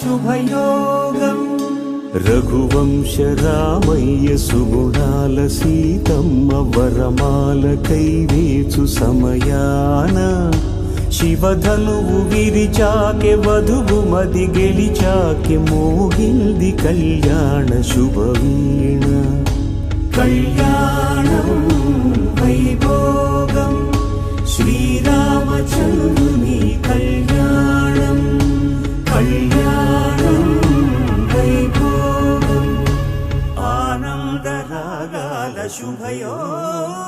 శుభయోగం రఘువంశ రామయ్య సుగుణాల సీతమ్మ వరమాల కైవేచు సమయాన శివధనువు విరిచాకె వధువు మది గెలిచాకె మోగింది కళ్యాణ శుభవీణ కళ్యాణం వైభోగం శ్రీరామచంద్రుని కళ్యాణం కళ్యాణం వైభోగం ఆనందరాగాల శుభయోగం